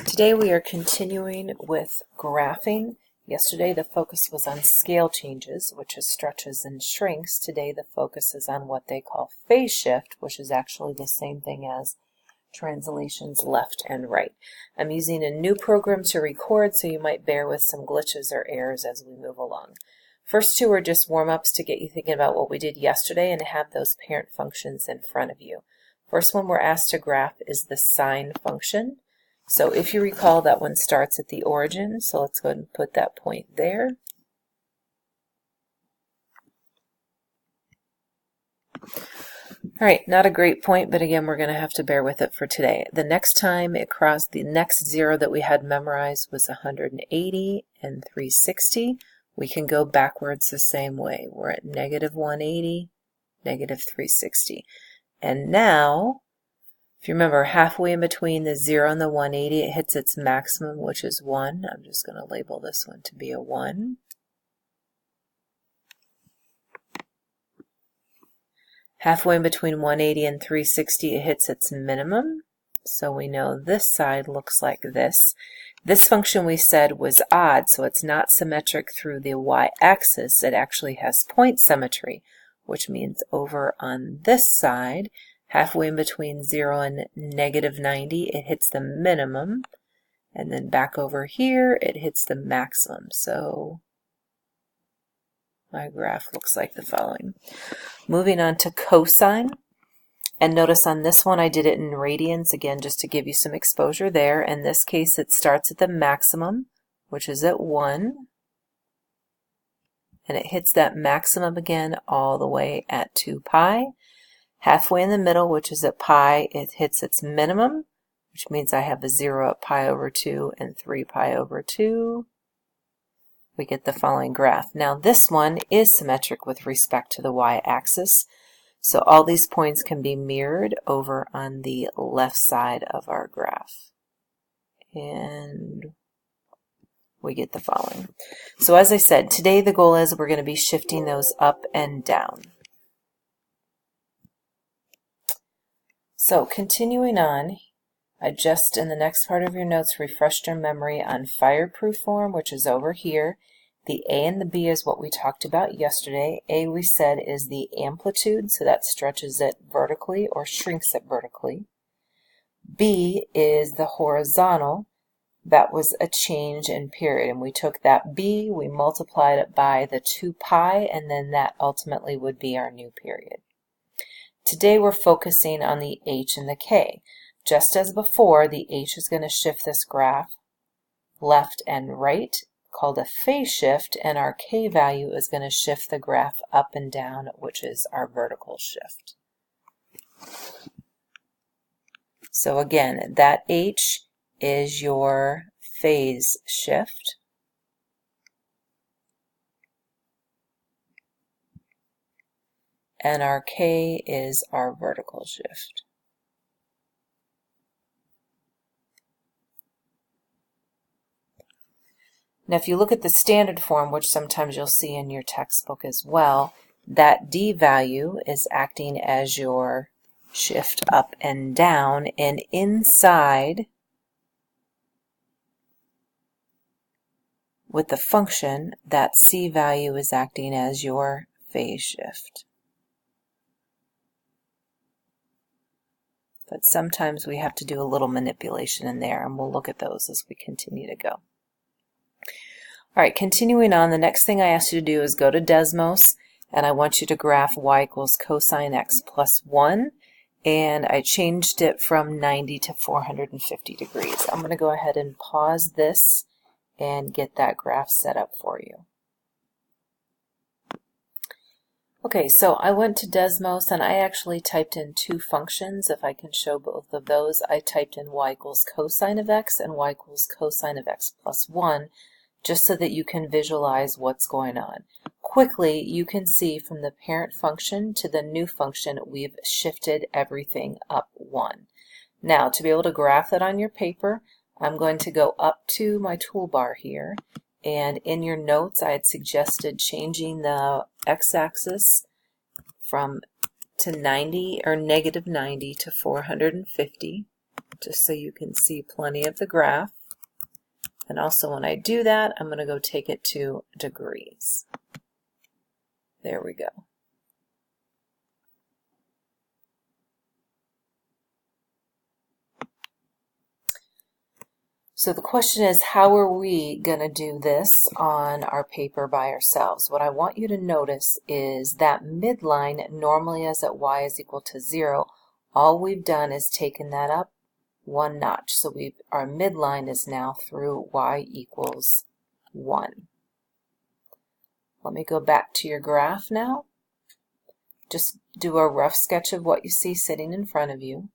Today we are continuing with graphing. Yesterday the focus was on scale changes, which is stretches and shrinks. Today the focus is on what they call phase shift, which is actually the same thing as translations left and right. I'm using a new program to record, so you might bear with some glitches or errors as we move along. First two are just warm-ups to get you thinking about what we did yesterday and have those parent functions in front of you. First one we're asked to graph is the sine function. So if you recall, that one starts at the origin, so let's go ahead and put that point there. All right, not a great point, but again, we're going to have to bear with it for today. The next time it crossed, the next zero that we had memorized was 180 and 360. We can go backwards the same way. We're at negative 180, negative 360. And now, if you remember, halfway in between the 0 and the 180, it hits its maximum, which is 1. I'm just going to label this one to be a 1. Halfway in between 180 and 360, it hits its minimum. So we know this side looks like this. This function we said was odd, so it's not symmetric through the y-axis. It actually has point symmetry, which means over on this side, halfway in between 0 and negative 90, it hits the minimum. And then back over here, it hits the maximum. So my graph looks like the following. Moving on to cosine. And notice on this one, I did it in radians, again, just to give you some exposure there. In this case, it starts at the maximum, which is at 1. And it hits that maximum again all the way at 2 pi. Halfway in the middle, which is at pi, it hits its minimum, which means I have a 0 at pi over 2 and 3 pi over 2. We get the following graph. Now this one is symmetric with respect to the y-axis, so all these points can be mirrored over on the left side of our graph. And we get the following. So as I said, today the goal is we're going to be shifting those up and down. So continuing on, I just in the next part of your notes refreshed your memory on fireproof form, which is over here. The A and the B is what we talked about yesterday. A, we said, is the amplitude, so that stretches it vertically or shrinks it vertically. B is the horizontal. That was a change in period, and we took that B, we multiplied it by the 2 pi, and then that ultimately would be our new period. Today we're focusing on the H and the K. Just as before, the H is going to shift this graph left and right, called a phase shift, and our K value is going to shift the graph up and down, which is our vertical shift. So again, that H is your phase shift. And our K is our vertical shift. Now if you look at the standard form, which sometimes you'll see in your textbook as well, that D value is acting as your shift up and down, and inside with the function, that C value is acting as your phase shift. But sometimes we have to do a little manipulation in there, and we'll look at those as we continue to go. All right, continuing on, the next thing I asked you to do is go to Desmos, and I want you to graph y equals cosine x plus 1, and I changed it from 90 to 450 degrees. I'm going to go ahead and pause this and get that graph set up for you. Okay, so I went to Desmos and I actually typed in two functions. If I can show both of those, I typed in y equals cosine of x and y equals cosine of x plus 1, just so that you can visualize what's going on. Quickly, you can see from the parent function to the new function, we've shifted everything up 1. Now, to be able to graph that on your paper, I'm going to go up to my toolbar here, and in your notes I had suggested changing the x-axis from to 90 or negative 90 to 450. just so you can see plenty of the graph. And also when I do that, I'm going to go take it to degrees. There we go. So the question is, how are we going to do this on our paper by ourselves? What I want you to notice is that midline normally is at y is equal to 0. All we've done is taken that up one notch. So our midline is now through y equals 1. Let me go back to your graph now. Just do a rough sketch of what you see sitting in front of you.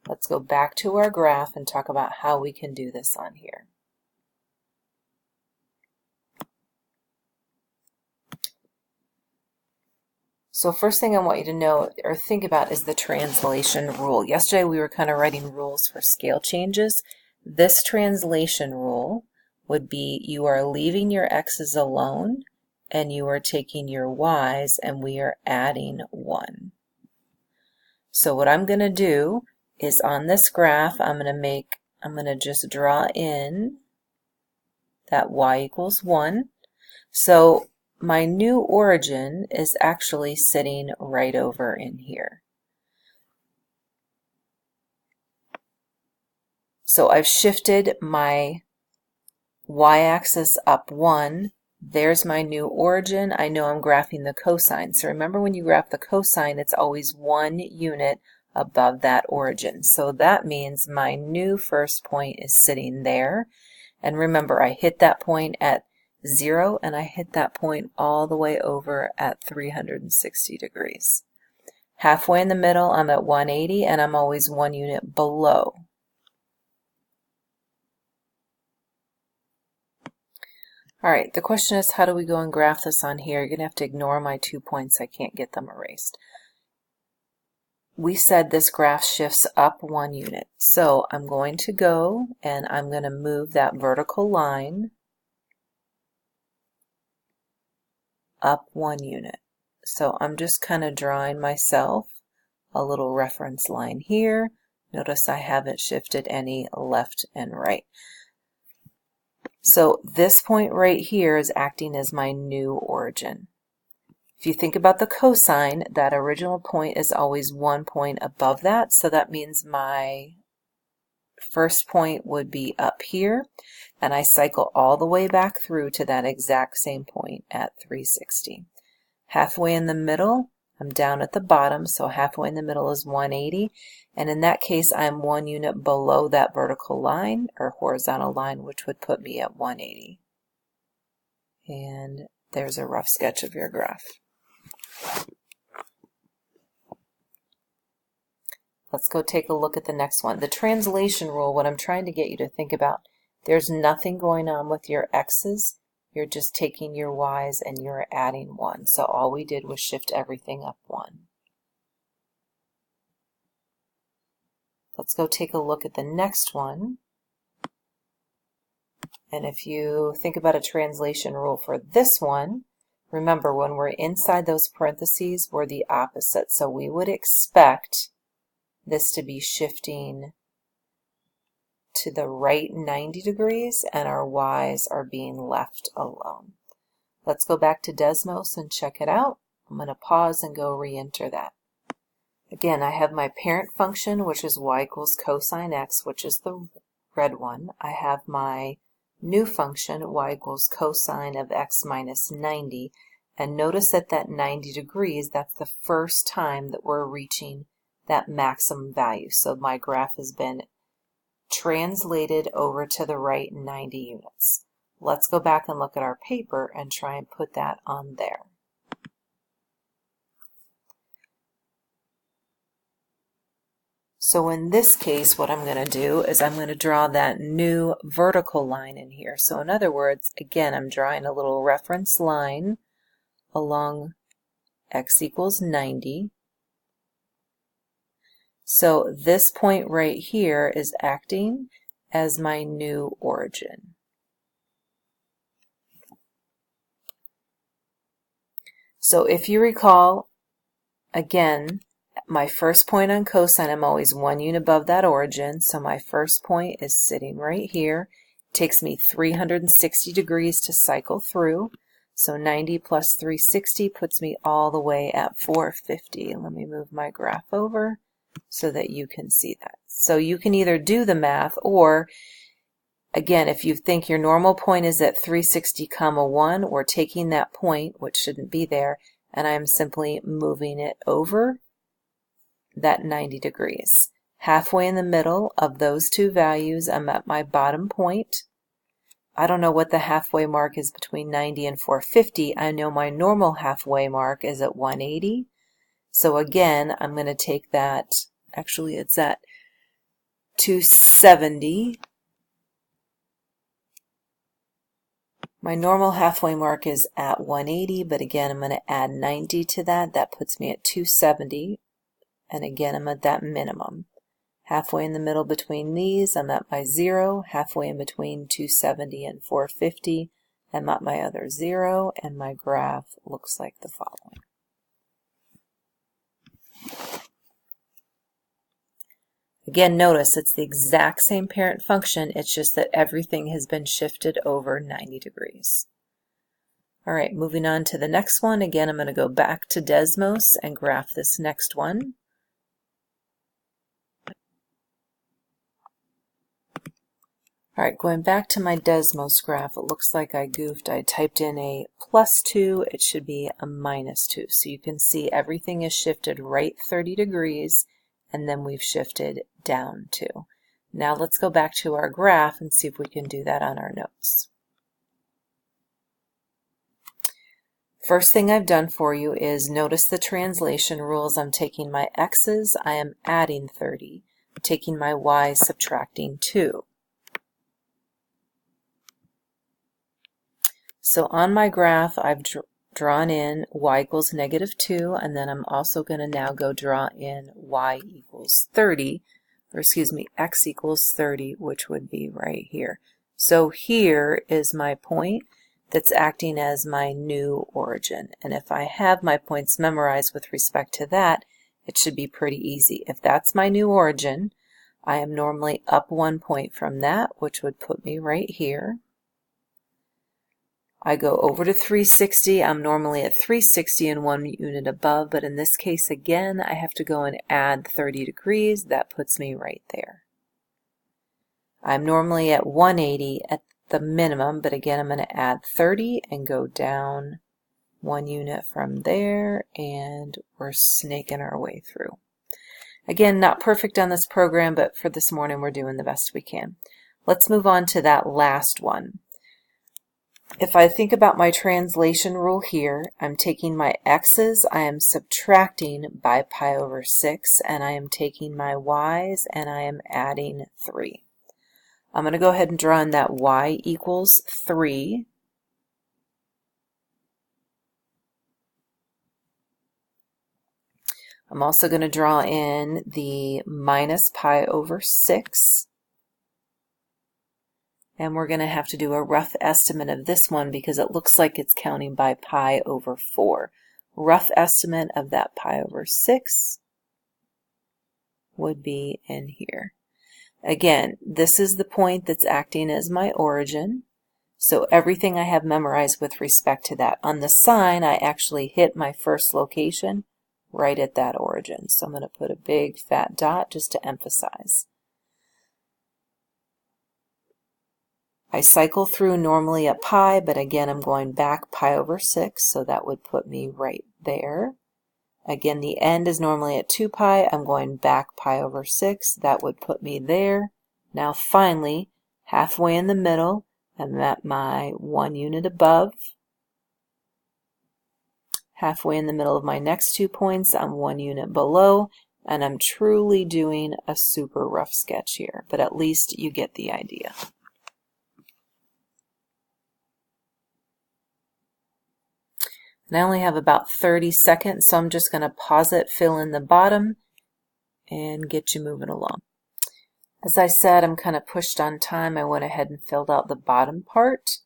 Let's go back to our graph and talk about how we can do this on here. So first thing I want you to know or think about is the translation rule. Yesterday we were kind of writing rules for scale changes. This translation rule would be you are leaving your x's alone and you are taking your y's and we are adding 1. So what I'm going to do is on this graph I'm going to just draw in that y equals 1. So my new origin is actually sitting right over in here. So I've shifted my y-axis up 1. There's my new origin. I know I'm graphing the cosine. So remember when you graph the cosine, it's always 1 unit above that origin. So that means my new first point is sitting there. And remember, I hit that point at 0 and I hit that point all the way over at 360 degrees. Halfway in the middle, I'm at 180 and I'm always 1 unit below. Alright, the question is, how do we go and graph this on here? You're going to have to ignore my 2 points. I can't get them erased. We said this graph shifts up 1 unit. So I'm going to go and I'm going to move that vertical line up 1 unit. So I'm just kind of drawing myself a little reference line here. Notice I haven't shifted any left and right. So this point right here is acting as my new origin. If you think about the cosine, that original point is always 1 point above that, so that means my first point would be up here, and I cycle all the way back through to that exact same point at 360. Halfway in the middle, I'm down at the bottom, so halfway in the middle is 180, and in that case I'm 1 unit below that vertical line or horizontal line, which would put me at 180. And there's a rough sketch of your graph. Let's go take a look at the next one. The translation rule, what I'm trying to get you to think about, there's nothing going on with your x's. You're just taking your y's and you're adding 1. So all we did was shift everything up 1. Let's go take a look at the next one. And if you think about a translation rule for this one, remember when we're inside those parentheses, we're the opposite. So we would expect this to be shifting to the right 90 degrees and our y's are being left alone. Let's go back to Desmos and check it out. I'm going to pause and go re-enter that. Again, I have my parent function, which is y equals cosine x, which is the red one. I have my new function, y equals cosine of x minus 90. And notice at that 90 degrees, that's the first time that we're reaching that maximum value. So my graph has been translated over to the right 90 units. Let's go back and look at our paper and try and put that on there. So in this case, what I'm going to do is I'm going to draw that new vertical line in here. So in other words, again, I'm drawing a little reference line along x equals 90. So this point right here is acting as my new origin. So if you recall, again, my first point on cosine, I'm always 1 unit above that origin, so my first point is sitting right here. It takes me 360 degrees to cycle through, so 90 plus 360 puts me all the way at 450. Let me move my graph over so that you can see that. So you can either do the math, or again, if you think your normal point is at 360 comma 1, we're taking that point, which shouldn't be there, and I'm simply moving it over that 90 degrees. Halfway in the middle of those two values, I'm at my bottom point. I don't know what the halfway mark is between 90 and 450. I know my normal halfway mark is at 180. So again, I'm going to take that, actually it's at 270. My normal halfway mark is at 180, but again, I'm going to add 90 to that. That puts me at 270. And again, I'm at that minimum. Halfway in the middle between these, I'm at my 0. Halfway in between 270 and 450, I'm at my other 0, and my graph looks like the following. Again, notice it's the exact same parent function, it's just that everything has been shifted over 90 degrees. All right, moving on to the next one. Again, I'm going to go back to Desmos and graph this next one. All right, going back to my Desmos graph, it looks like I goofed. I typed in a +2, it should be a -2. So you can see everything is shifted right 30 degrees, and then we've shifted down 2. Now let's go back to our graph and see if we can do that on our notes. First thing I've done for you is notice the translation rules. I'm taking my x's, I am adding 30. I'm taking my y's, subtracting 2. So on my graph, I've drawn in y equals -2, and then I'm also going to now go draw in y equals 30, or excuse me, x equals 30, which would be right here. So here is my point that's acting as my new origin. And if I have my points memorized with respect to that, it should be pretty easy. If that's my new origin, I am normally up 1 point from that, which would put me right here. I go over to 360. I'm normally at 360 and 1 unit above, but in this case, again, I have to go and add 30 degrees. That puts me right there. I'm normally at 180 at the minimum, but again, I'm going to add 30 and go down 1 unit from there, and we're snaking our way through. Again, not perfect on this program, but for this morning, we're doing the best we can. Let's move on to that last one. If I think about my translation rule here, I'm taking my x's, I am subtracting by pi over 6, and I am taking my y's, and I am adding 3. I'm going to go ahead and draw in that y equals 3. I'm also going to draw in the minus pi over 6. And we're going to have to do a rough estimate of this one because it looks like it's counting by pi over 4. Rough estimate of that pi over 6 would be in here. Again, this is the point that's acting as my origin. So everything I have memorized with respect to that. On the sign, I actually hit my first location right at that origin. So I'm going to put a big fat dot just to emphasize. I cycle through normally at pi, but again I'm going back pi over 6, so that would put me right there. Again, the end is normally at 2 pi. I'm going back pi over 6. That would put me there. Now finally, halfway in the middle, I'm at my 1 unit above. Halfway in the middle of my next 2 points, I'm 1 unit below, and I'm truly doing a super rough sketch here, but at least you get the idea. And I only have about 30 seconds, so I'm just going to pause it, fill in the bottom, and get you moving along. As I said, I'm kind of pushed on time. I went ahead and filled out the bottom part.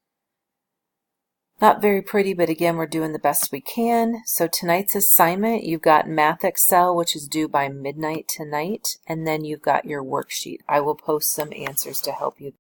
Not very pretty, but again, we're doing the best we can. So tonight's assignment, you've got Math Excel, which is due by midnight tonight, and then you've got your worksheet. I will post some answers to help you.